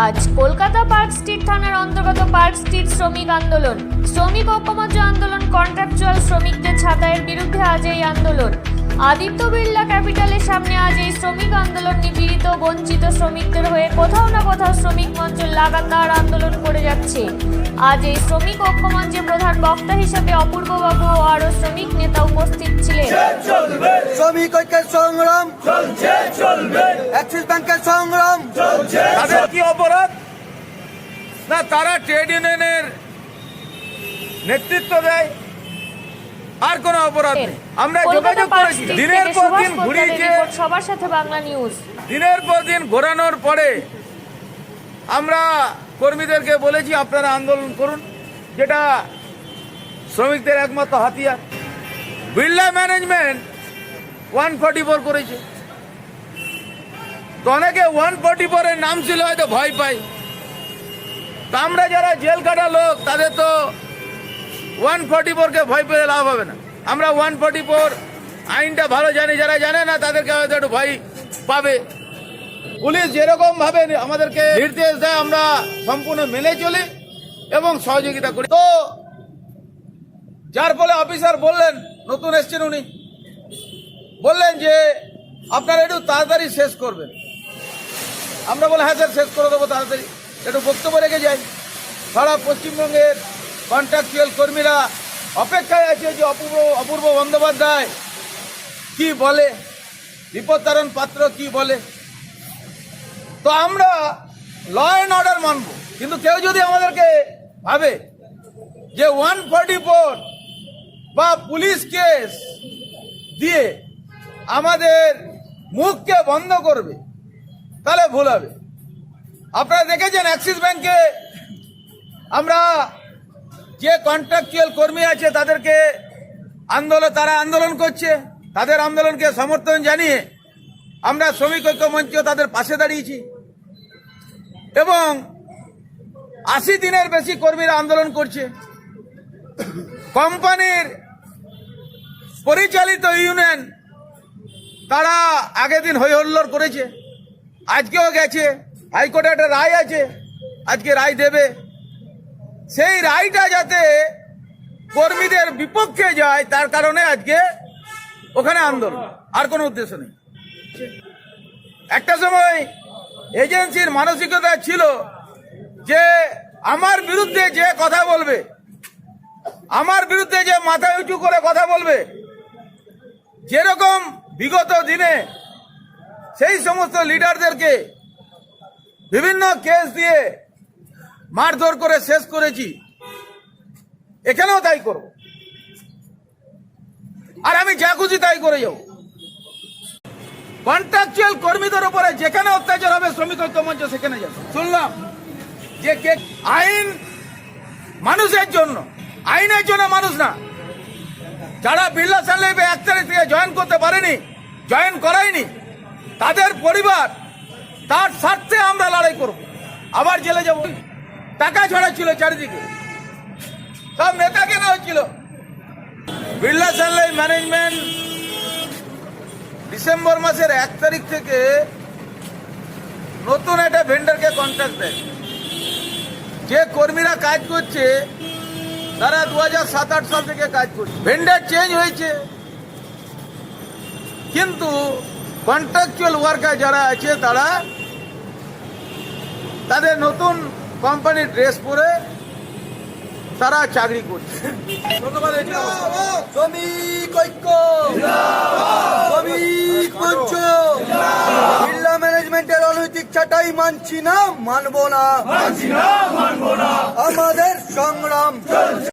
আজ Kolkata park street থানার অন্তর্গত পার্ক স্ট্রিট শ্রমিক আন্দোলন, শ্রমিক ঐক্যমঞ্চ আন্দোলন, কন্ট্রাকচুয়াল শ্রমিকদের ছাঁটাইয়ের বিরুদ্ধে আজ এই আন্দোলন। আদিত্য বিড়লা ক্যাপিটালের সামনে আজ এই শ্রমিক আন্দোলন নিপীড়িত বঞ্চিত শ্রমিকদের হয়ে কোথাও না কোথাও শ্রমিক মঞ্চ লাগাতার আন্দোলন করে যাচ্ছে। আজ এই শ্রমিক ঐক্যমঞ্চে প্রধান বক্তা হিসেবে অপূর্ববাবু ও আরো শ্রমিক নেতা উপস্থিত ছিলেন। শ্রমিক ঐক্যের সংগ্রাম চলছে, অ্যাক্সিস ব্যাংকের সংগ্রাম চলছে। তাদের কি অপরাধ? না, তারা ট্রেড ইউনিয়নের নেতৃত্ব দেয়, আর কোন অপরাধ নেই। আমরা যোগাযোগ করেছি, দিনের পর দিন ঘুরিয়েছে। সবার সাথে বাংলা নিউজ। দিনের পর দিন ঘোরানোর পরে আমরা কর্মীদেরকে বলেছি আপনারা আন্দোলন করুন, যেটা শ্রমিকদের একমাত্র হাতিয়ার। বিড়লা ম্যানেজমেন্ট 144 করেছে, তো অনেকে 144 এর নাম ছিল হয়তো ভয় পাই। তা আমরা যারা জেল কাটা লোক তাদের তো 144 কে ভয় পেয়ে লাভ হবে না। আমরা 144 আইনটা ভালো জানি, যারা জানে না তাদেরকে হয়তো একটু ভয় পাবে। পুলিশ যেরকম ভাবে আমাদেরকে নির্দেশ দেয় আমরা সম্পূর্ণ মেনে চলি এবং সহযোগিতা করি। তো যার ফলে অফিসার বললেন, নতুন এসছেন উনি, বললেন যে আপনারা একটু তাড়াতাড়ি শেষ করবেন। আমরা বলে হ্যাঁ স্যার, শেষ করে দেবো তাড়াতাড়ি, একটু বক্তব্য রেখে যাই। সারা পশ্চিমবঙ্গের কন্ট্রাকচুয়াল কর্মীরা অপেক্ষায় আছে যে অপূর্ব বন্দ্যোপাধ্যায় কি বলে, বিপত্তারণ পাত্র কি বলে। তো আমরা ল অ্যান্ড অর্ডার মানব, কিন্তু কেউ যদি আমাদেরকে ভাবে যে 144 বা পুলিশ কেস দিয়ে আমাদের মুখকে বন্ধ করবে, তাহলে ভুল হবে। আপনারা দেখেছেন অ্যাক্সিস ব্যাংকে আমরা যে কন্ট্রাকচুয়াল কর্মী আছে তাদেরকে তারা আন্দোলন করছে, তাদের আন্দোলনকে সমর্থন জানিয়ে আমরা শ্রমিক ঐক্য মঞ্চ তাদের পাশে দাঁড়িয়েছি এবং 80 দিনের বেশি কর্মীরা আন্দোলন করছে। কোম্পানির পরিচালিত ইউনিয়ন তারা আগের দিন হই হল্লোড় করেছে, আজকেও গেছে, হাইকোর্টে একটা রায় আছে, আজকে রায় দেবে। সেই রায়টা যাতে কর্মীদের বিপক্ষে যায় তার কারণে আজকে ওখানে আন্দোলন, আর কোনো উদ্দেশ্য নেই। একটা সময় এজেন্সির মানসিকতা ছিল যে আমার বিরুদ্ধে যে কথা বলবে, আমার বিরুদ্ধে যে মাথা উঁচু করে কথা বলবে, যেরকম বিগত দিনে সেই সমস্ত লিডারদেরকে বিভিন্ন কেস দিয়ে মারধর করে শেষ করেছি, এখানেও তাই করব, আর আমি যা খুশি তাই করে যাব। কন্ট্রাকচুয়াল কর্মীদের উপরে যেখানে অত্যাচার হবে শ্রমিক ঐক্য মঞ্চ সেখানে যাবে। শুনলাম যে আইন মানুষের জন্য, আইনের জন্য মানুষ না। যারা বিড়লা সাহেব 1 তারিখ থেকে জয়েন করতে পারেনি, জয়েন করায়নি, তাদের পরিবার, তার স্বার্থে আমরা লড়াই করব। আবার জেলে যাব। টাকা ছড়াচ্ছিল চারিদিকে, সব নেতা কেনা হচ্ছিল। বিড়লা সাহেব ম্যানেজমেন্ট ডিসেম্বর মাসের 1 তারিখ থেকে নতুন একটা ভেন্ডারকে কন্ট্রাক্ট দেয়। যে কর্মীরা কাজ করছে তারা 2007-8 সাল থেকে কাজ করছে। ভেন্ডার চেঞ্জ হয়েছে, কিন্তু কন্ট্রাকচুয়াল ওয়ার্কার যারা আছে তারা তাদের নতুন কোম্পানির ড্রেস পরে তারা চাকরি করছে। ধন্যবাদ। শ্রমিক ঐক্য, শ্রমিক মঞ্চ, বিড়লা ম্যানেজমেন্টের অনৈতিক ছাঁটাই মানছি না, মানব না, আমাদের সংগ্রাম চলছে।